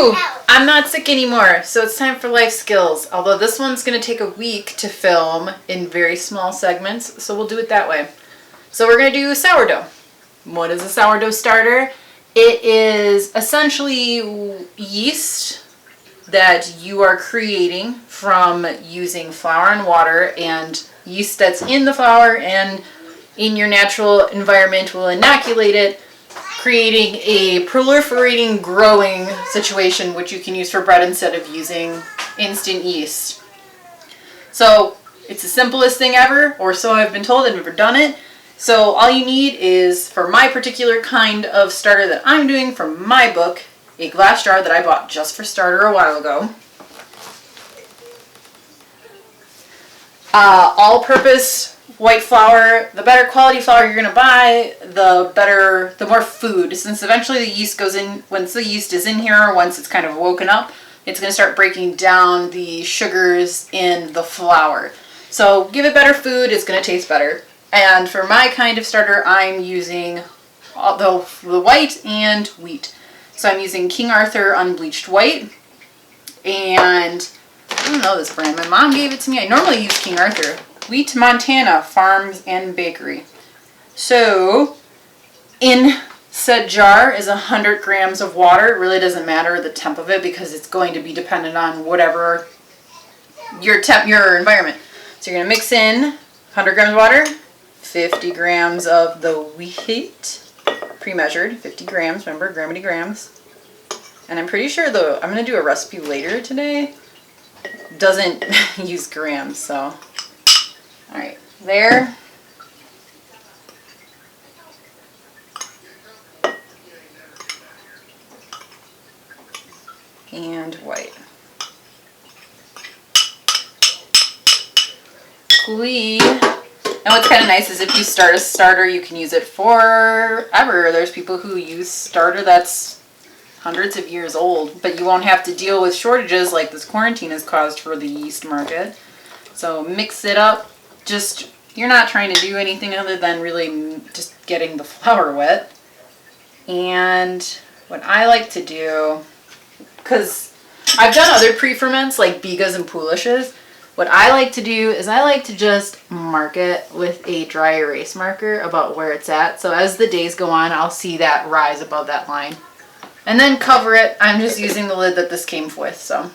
Whew, I'm not sick anymore, so it's time for life skills. Although this one's going to take a week to film in very small segments, so we'll do it that way. So we're going to do sourdough. What is a sourdough starter? It is essentially yeast that you are creating from using flour and water, and yeast that's in the flour and in your natural environment will inoculate it, creating a proliferating growing situation which you can use for bread instead of using instant yeast. So it's the simplest thing ever, or so I've been told. I've never done it. So all you need is, for my particular kind of starter that I'm doing from my book, a glass jar that I bought just for starter a while ago. All-purpose white flour. The better quality flour you're going to buy, the more food, since eventually the yeast goes in. Once the yeast is in here, once it's kind of woken up, it's going to start breaking down the sugars in the flour. So give it better food, it's going to taste better. And for my kind of starter, I'm using the white and wheat. So I'm using King Arthur unbleached white, and I don't know this brand. My mom gave it to me. I normally use King Arthur. Wheat Montana Farms and Bakery. So in said jar is 100 grams of water. It really doesn't matter the temp of it because it's going to be dependent on whatever your environment. So you're going to mix in 100 grams of water, 50 grams of the wheat, pre-measured, 50 grams, remember, grammity grams. And I'm pretty sure though, I'm going to do a recipe later today, doesn't use grams, so. All right, there. And white. Squeeze. And what's kind of nice is if you start a starter, you can use it forever. There's people who use starter that's hundreds of years old, but you won't have to deal with shortages like this quarantine has caused for the yeast market. So mix it up. Just, you're not trying to do anything other than really just getting the flour wet. And what I like to do, because I've done other pre-ferments like bigas and pouliches, what I like to do is I like to just mark it with a dry erase marker about where it's at. So as the days go on, I'll see that rise above that line. And then cover it. I'm just using the lid that this came with. So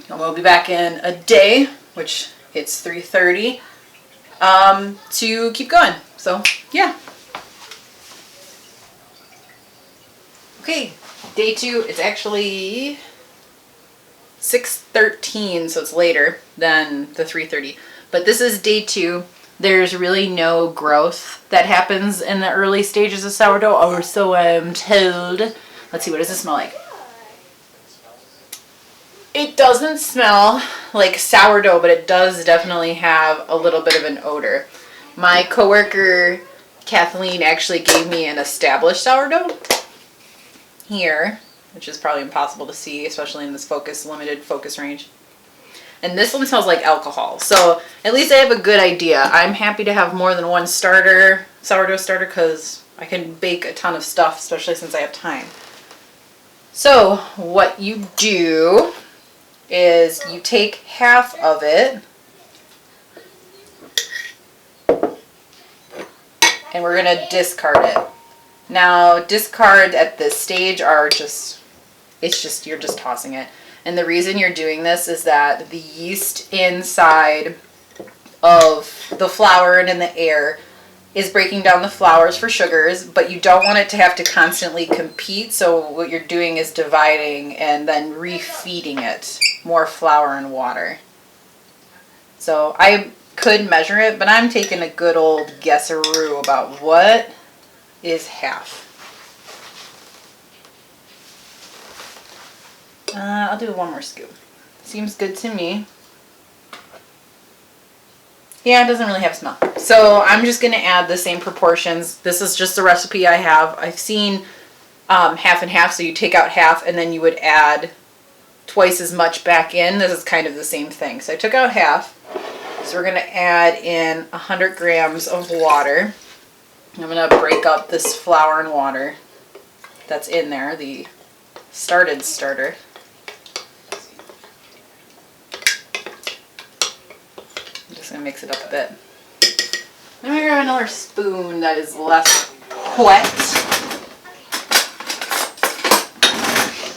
we'll be back in a day, which it's 3:30. To keep going. So yeah. Okay, day 2, it's actually 6:13, so it's later than the 3:30. But this is day 2. There's really no growth that happens in the early stages of sourdough, or so I'm told. Let's see, what does it smell like? It doesn't smell like sourdough, but it does definitely have a little bit of an odor. My coworker Kathleen actually gave me an established sourdough here, which is probably impossible to see, especially in this limited focus range. And this one smells like alcohol. So at least I have a good idea. I'm happy to have more than one sourdough starter, because I can bake a ton of stuff, especially since I have time. So what you do is you take half of it, and we're going to discard it. Now, discard at this stage are you're just tossing it. And the reason you're doing this is that the yeast inside of the flour and in the air is breaking down the flours for sugars, but you don't want it to have to constantly compete. So what you're doing is dividing and then refeeding it more flour and water. So I could measure it, but I'm taking a good old guesseroo about what is half. I'll do one more scoop. Seems good to me. Yeah, it doesn't really have smell. So I'm just going to add the same proportions. This is just the recipe I have. I've seen half and half, so you take out half and then you would add twice as much back in. This is kind of the same thing. So I took out half. So we're going to add in 100 grams of water. I'm going to break up this flour and water that's in there, the starter. mix it up a bit. Then we grab another spoon that is less wet.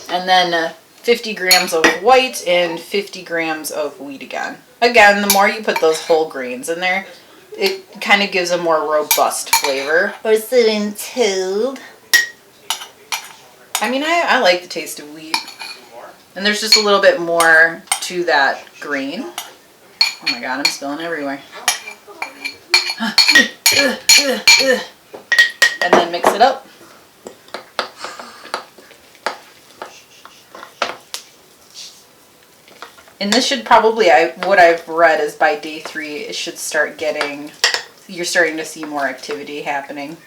And then 50 grams of white and 50 grams of wheat again. Again, the more you put those whole grains in there, it kind of gives a more robust flavor. Or sitting told. I mean, I like the taste of wheat. And there's just a little bit more to that grain. Oh my god, I'm spilling everywhere. And then mix it up. And this should probably, what I've read is by day 3, it should start getting, you're starting to see more activity happening.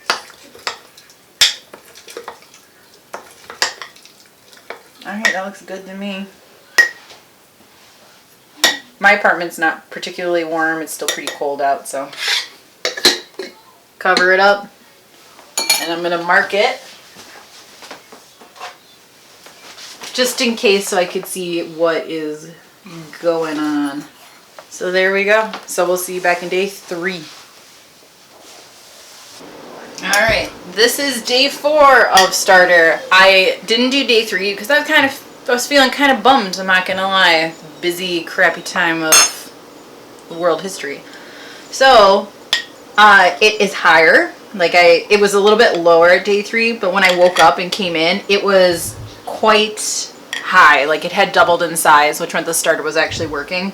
Alright, that looks good to me. My apartment's not particularly warm, it's still pretty cold out, so cover it up. And I'm going to mark it just in case so I could see what is going on. So there we go. So we'll see you back in day 3. Alright, this is day 4 of Starter. I didn't do day 3 because I was feeling kind of bummed, I'm not gonna lie. Busy, crappy time of world history. So, it is higher. It was a little bit lower at day 3, but when I woke up and came in, it was quite high. Like it had doubled in size, which meant the starter was actually working.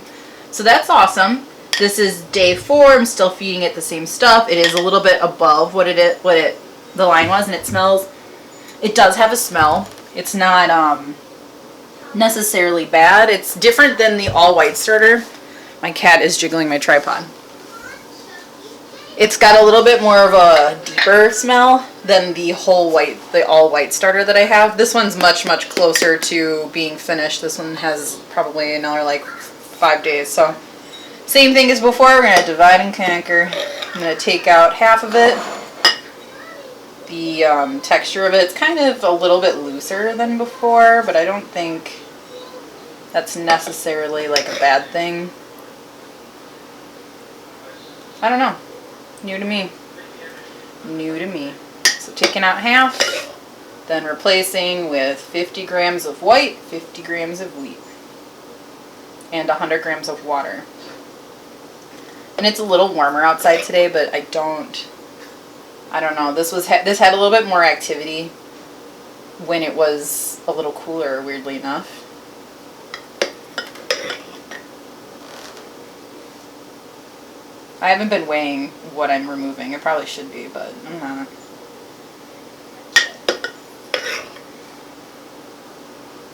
So that's awesome. This is day 4. I'm still feeding it the same stuff. It is a little bit above what the line was, and it smells. It does have a smell. It's not necessarily bad. It's different than the all white starter. My cat is jiggling my tripod. It's got a little bit more of a deeper smell than the all white starter that I have. This one's much, much closer to being finished. This one has probably another like 5 days. So same thing as before, we're going to divide and conquer. I'm going to take out half of it. The texture of it's kind of a little bit looser than before, but I don't think that's necessarily like a bad thing. I don't know. New to me. New to me. So taking out half, then replacing with 50 grams of white, 50 grams of wheat, and 100 grams of water. And it's a little warmer outside today, but I don't know. This had a little bit more activity when it was a little cooler, weirdly enough. I haven't been weighing what I'm removing. I probably should be, but I'm not.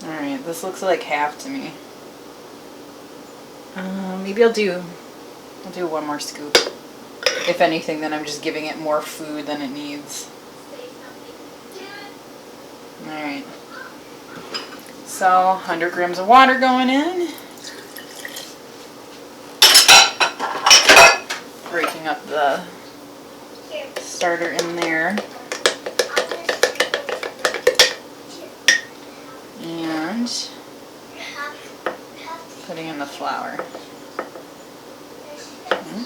Alright, this looks like half to me. Maybe I'll do one more scoop. If anything, then I'm just giving it more food than it needs. Alright. So, 100 grams of water going in. Breaking up the starter in there. And putting in the flour.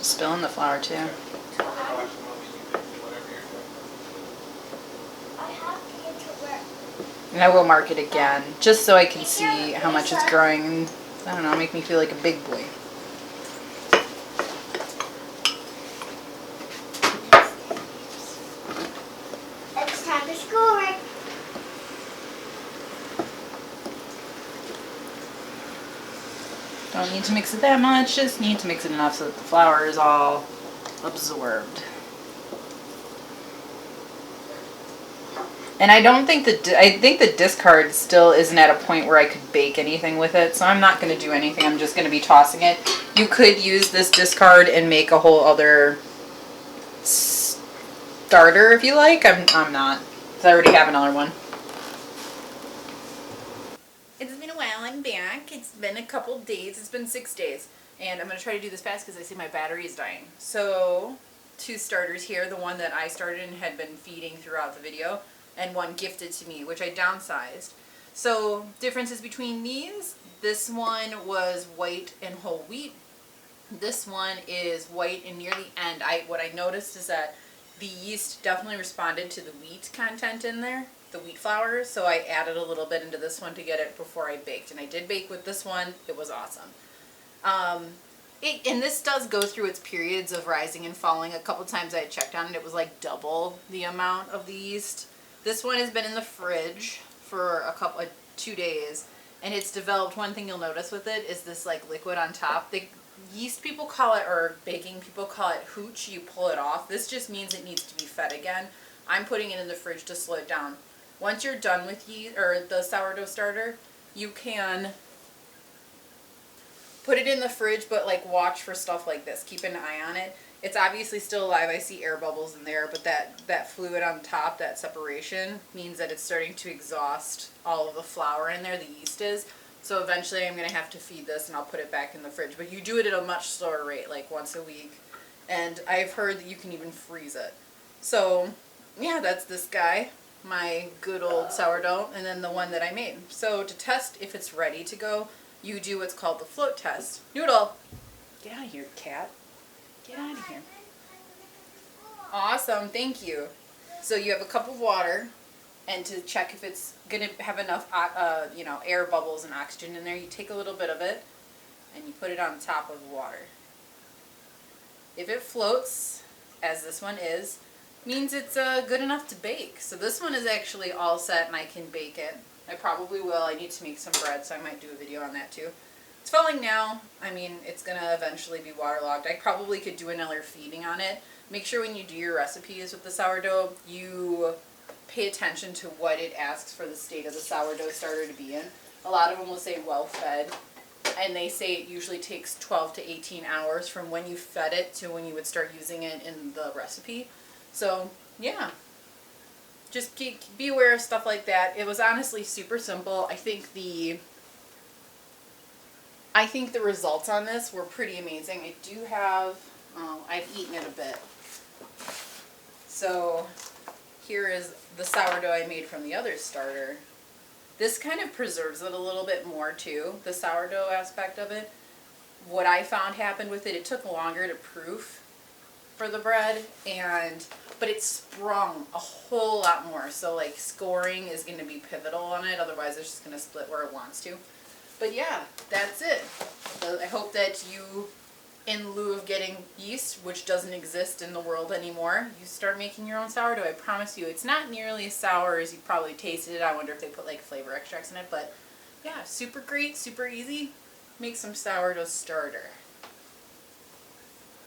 Spilling the flour too. And I will mark it again, just so I can see how much it's growing. I don't know, make me feel like a big boy. It's time for schoolwork. Don't need to mix it that much, just need to mix it enough so that the flour is all absorbed. And I think the discard still isn't at a point where I could bake anything with it, so I'm not going to do anything. I'm just going to be tossing it. You could use this discard and make a whole other starter if you like. I'm not, because I already have another one. It's been a while, I'm back. It's been a couple days. It's been 6 days. And I'm going to try to do this fast because I see my battery is dying. So, 2 starters here. The one that I started and had been feeding throughout the video. And one gifted to me, which I downsized. So, differences between these. This one was white and whole wheat. This one is white, and near the end, what I noticed is that the yeast definitely responded to the wheat content in there, the wheat flour, so I added a little bit into this one to get it before I baked. And I did bake with this one. It was awesome. And this does go through its periods of rising and falling. A couple times I checked on it, it was like double the amount of the yeast. This one has been in the fridge for 2 days, and it's developed. One thing you'll notice with it is this like liquid on top. Yeast people call it, or baking people call it hooch. You pull it off. This just means it needs to be fed again. I'm putting it in the fridge to slow it down. Once you're done with yeast or the sourdough starter, you can put it in the fridge, but like watch for stuff like this. Keep an eye on it. It's obviously still alive. I see air bubbles in there, but that fluid on top, that separation, means that it's starting to exhaust all of the flour in there, the yeast is. So eventually I'm going to have to feed this, and I'll put it back in the fridge. But you do it at a much slower rate, like once a week. And I've heard that you can even freeze it. So yeah, that's this guy, my good old sourdough, and then the one that I made. So to test if it's ready to go, you do what's called the float test. Noodle, get out of here, cat. Get out of here. Awesome, thank you. So you have a cup of water, and to check if it's going to have enough air bubbles and oxygen in there, you take a little bit of it, and you put it on top of the water. If it floats, as this one is, means it's good enough to bake. So this one is actually all set, and I can bake it. I probably will. I need to make some bread, so I might do a video on that too. It's falling now. I mean, it's going to eventually be waterlogged. I probably could do another feeding on it. Make sure when you do your recipes with the sourdough, you pay attention to what it asks for the state of the sourdough starter to be in. A lot of them will say well fed, and they say it usually takes 12 to 18 hours from when you fed it to when you would start using it in the recipe. So yeah, just be aware of stuff like that. It was honestly super simple. I think the results on this were pretty amazing. I do have, I've eaten it a bit. So here is the sourdough I made from the other starter. This kind of preserves it a little bit more too, the sourdough aspect of it. What I found happened with it, it took longer to proof for the bread, but it sprung a whole lot more. So like scoring is going to be pivotal on it, otherwise it's just going to split where it wants to. But yeah, that's it. So I hope that you, in lieu of getting yeast, which doesn't exist in the world anymore, you start making your own sourdough. I promise you, it's not nearly as sour as you probably tasted it. I wonder if they put like flavor extracts in it, but yeah, super great, super easy. Make some sourdough starter.